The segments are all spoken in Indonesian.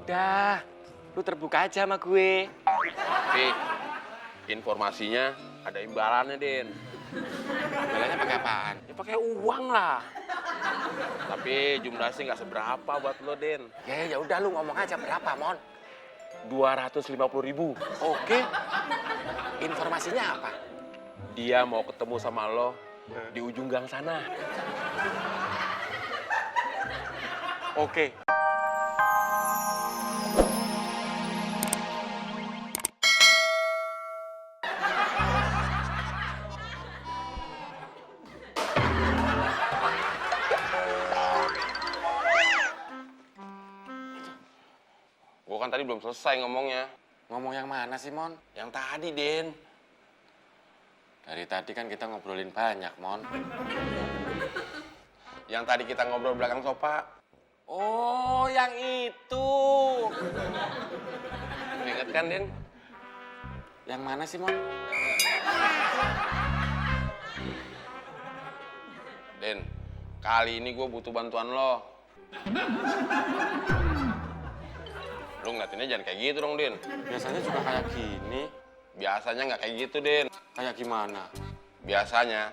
udah, lu terbuka aja sama gue. Tapi informasinya ada imbalannya, Din. Imbalannya pakai apaan? Ya pakai uang lah. Tapi jumlah sih nggak seberapa buat lo, Din. Ya udah lu ngomong aja berapa, Mon? 250.000. Oke. Informasinya apa? Dia mau ketemu sama lo di ujung gang sana. Oke. Gue kan tadi belum selesai ngomongnya. Ngomong yang mana sih, Mon? Yang tadi, Din. Dari tadi kan kita ngobrolin banyak, Mon. Yang tadi kita ngobrol belakang sofa. Oh, yang itu. Ingat kan, Din? Yang mana sih, Mon? Din, kali ini gue butuh bantuan lo. Lu ngeliatinnya jangan kayak gitu dong, Din. Biasanya juga kayak gini. Biasanya nggak kayak gitu, Din. Kayak gimana? Biasanya,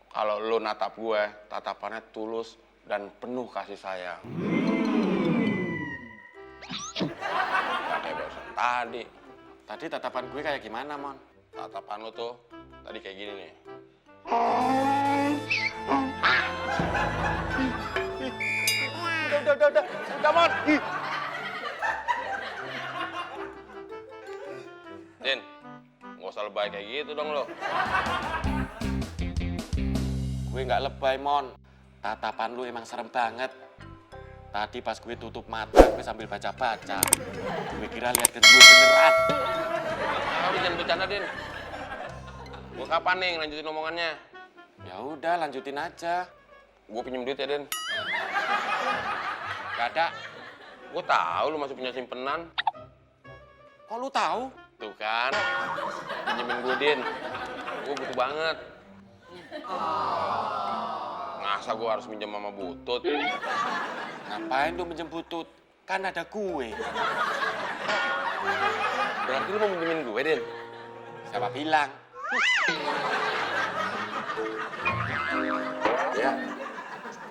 kalau lu natap gue, tatapannya tulus dan penuh kasih sayang. Gak kayak barusan tadi. Tadi tatapan gue kayak gimana, Mon? Tatapan lu tuh tadi kayak gini nih. Udah, Mon. Din, nggak usah lebay kayak gitu dong lo. Gue nggak lebay, Mon. Tatapan lu emang serem banget. Tadi pas gue tutup mata, gue sambil baca-baca. Gue kira lihat ke gue beneran. Udah jangan bercanda, Din. Gue kapan nih lanjutin omongannya? Ya udah, lanjutin aja. Gue pinjem duit ya, Din. Gak ada. Gue tahu lu masih punya simpenan. Kok lu tahu? Tuh kan, pinjemin gue, Din. Gue butuh banget. Masa gue harus minjem sama Butut? Ngapain lu minjem Butut? Kan ada gue. Berarti lu mau minjemin gue, Din? Siapa bilang? Ya,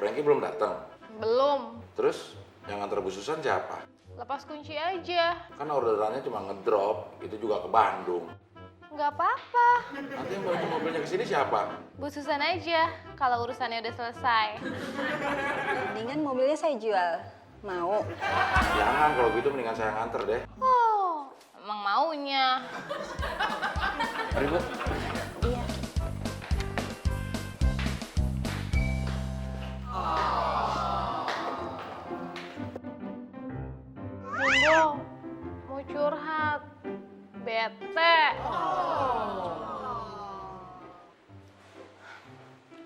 Frankie belum datang. Belum. Terus yang nganter Bu Susan siapa? Lepas kunci aja. Kan orderannya cuma ngedrop, itu juga ke Bandung. Nggak apa-apa. Nanti yang balikin mobilnya ke sini siapa? Bu Susan aja, kalau urusannya udah selesai. Mendingan mobilnya saya jual. Mau? Jangan, kalau gitu mendingan saya nganter deh. Oh, emang maunya. Mari, Bu. Iya. Jumbo, mau curhat. Bete.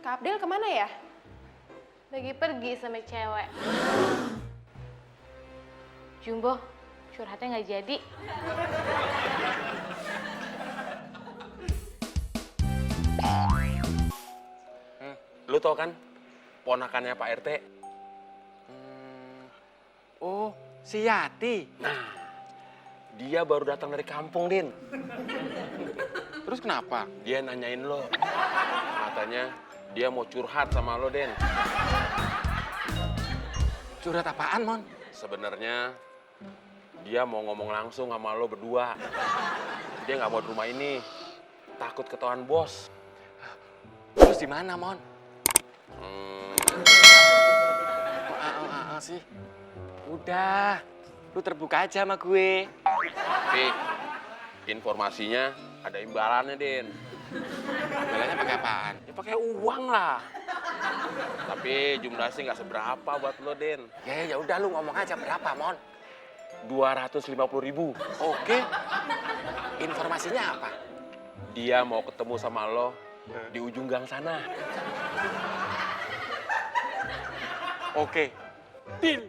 Kak Abdel kemana ya? Lagi pergi sama cewek. Jumbo, curhatnya nggak jadi. Lu tau kan, ponakannya Pak RT? Oh, si Yati. Nah, dia baru datang dari kampung, Din. Terus kenapa? Dia nanyain lo. Katanya dia mau curhat sama lo, Den. Curhat apaan, Mon? Sebenarnya dia mau ngomong langsung sama lo berdua. Dia nggak mau di rumah ini. Takut ketahuan bos. Terus di mana, Mon? Sih. Udah, lu terbuka aja sama gue. Tapi informasinya ada imbalannya, Den. Imbalannya pakai apaan? Ya pakai uang lah. Tapi jumlah sih nggak seberapa buat lo, Den. Ya udah lu ngomong aja berapa, Mon? 250.000. Oke. Informasinya apa? Dia mau ketemu sama lo di ujung gang sana. Oke. Deal.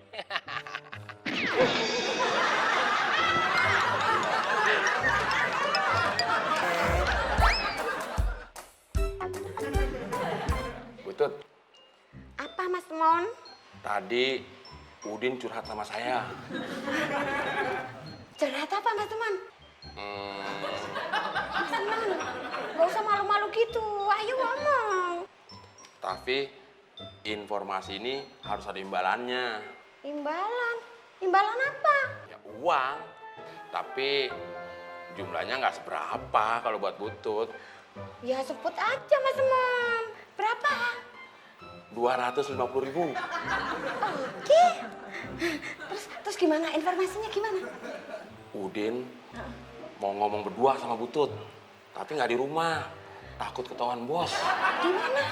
Butut, Apa Mas Mon? tadi Udin curhat sama saya. Curhat apa Mas Teman? Hmm, Mas Teman, gak usah malu-malu gitu. Ayo ngomong. tapi informasi ini harus ada imbalannya. Imbalan? Imbalan apa? Ya uang. Tapi jumlahnya nggak seberapa kalau buat Butut. Ya sebut aja Mas Teman. Berapa? 250.000. Oke. Terus gimana? Informasinya gimana? Udin mau ngomong berdua sama Butut, tapi nggak di rumah. Takut ketahuan bos. Di mana?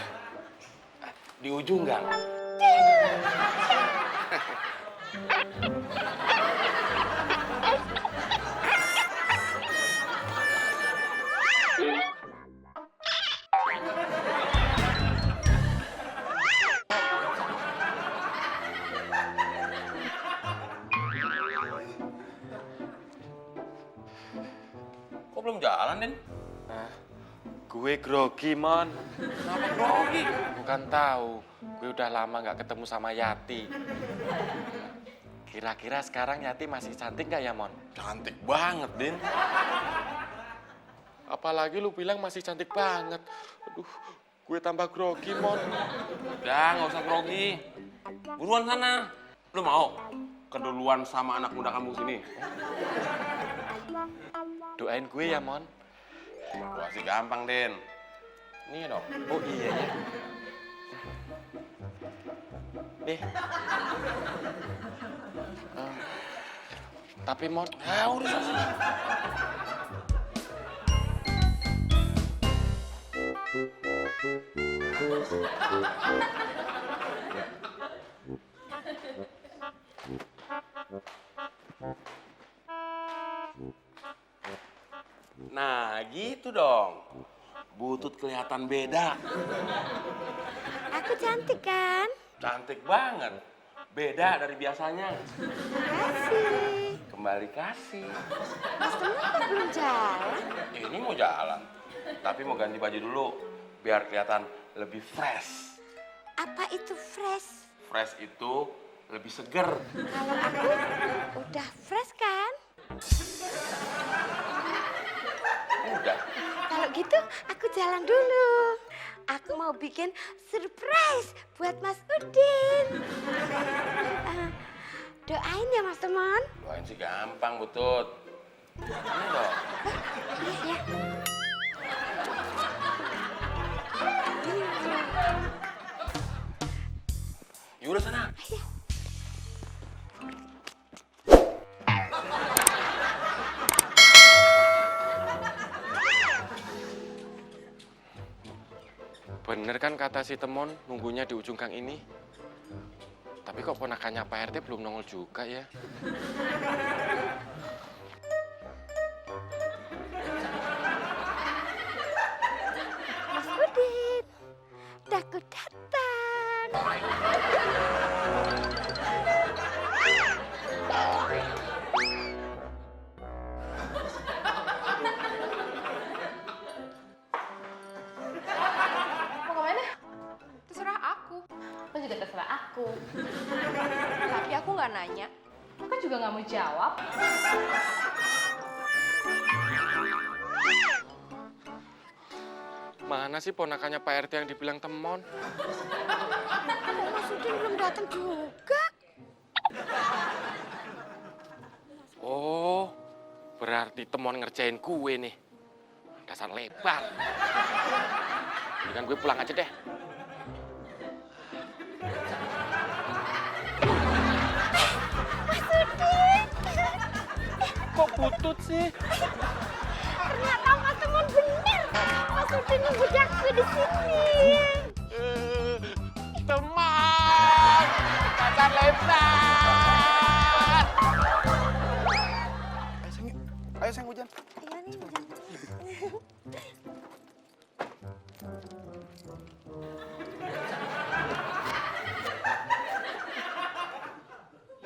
Di ujung gang. Kok belum jalan, Din? Gue grogi, Mon. Kenapa grogi? Bukan tahu. Gue udah lama nggak ketemu sama Yati. Kira-kira sekarang Yati masih cantik nggak ya, Mon? Cantik banget, Din. Apalagi lu bilang masih cantik banget. Aduh, gue tambah grogi, Mon. Udah, nggak usah grogi. Buruan sana. Lu mau keduluan sama anak muda kampung sini? Doain gue ya, Mon. Wah, sih gampang, Den. Nih dong. Oh iya ya. Nih. Tapi Mon, Ya udah sana. Nah, gitu dong. Butut kelihatan beda. Aku cantik kan? Cantik banget. Beda dari biasanya. Kasih. Kembali kasih. Mas Teman kok belum jalan? Ini mau jalan. Tapi mau ganti baju dulu. Biar kelihatan lebih fresh. Apa itu fresh? Fresh itu lebih seger. Kalau aku udah fresh kan? Udah. Kalau gitu aku jalan dulu. Aku mau bikin surprise buat Mas Udin. Doain ya Mas Teman. Doain sih gampang, Butut. Ini dong. Iya ya. Yaudah sana. bener kan kata si Temon nunggunya di ujung gang ini? Tapi kok ponakannya Pak RT belum nongol juga ya? Mas Udin, takut datang. Mau kemana? Terserah aku. Lo juga terserah aku. Tapi aku nggak nanya. Lo kan juga nggak mau jawab. Mana sih ponakannya Pak RT yang dibilang Temon? Kok Mas Udin belum datang juga? Oh, berarti Temon ngerjain gue nih. Dasar lebar. Mendingan gue pulang aja deh. Kok butut sih? Ternyata Mas Teman bener. Mas Udin ngebudak gue di sini. Teman, dasar lebar. Ayo sayang hujan. Iya nih,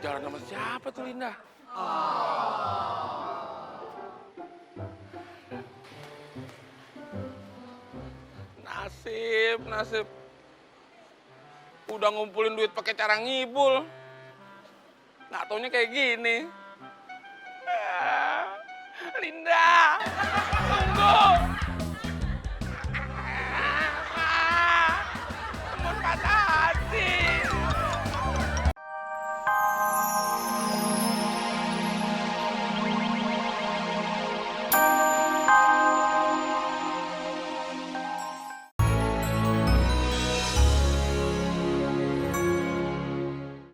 Jalan sama siapa tuh, Linda? Nasib. Udah ngumpulin duit pakai cara ngibul. Nggak taunya kayak gini. Linda!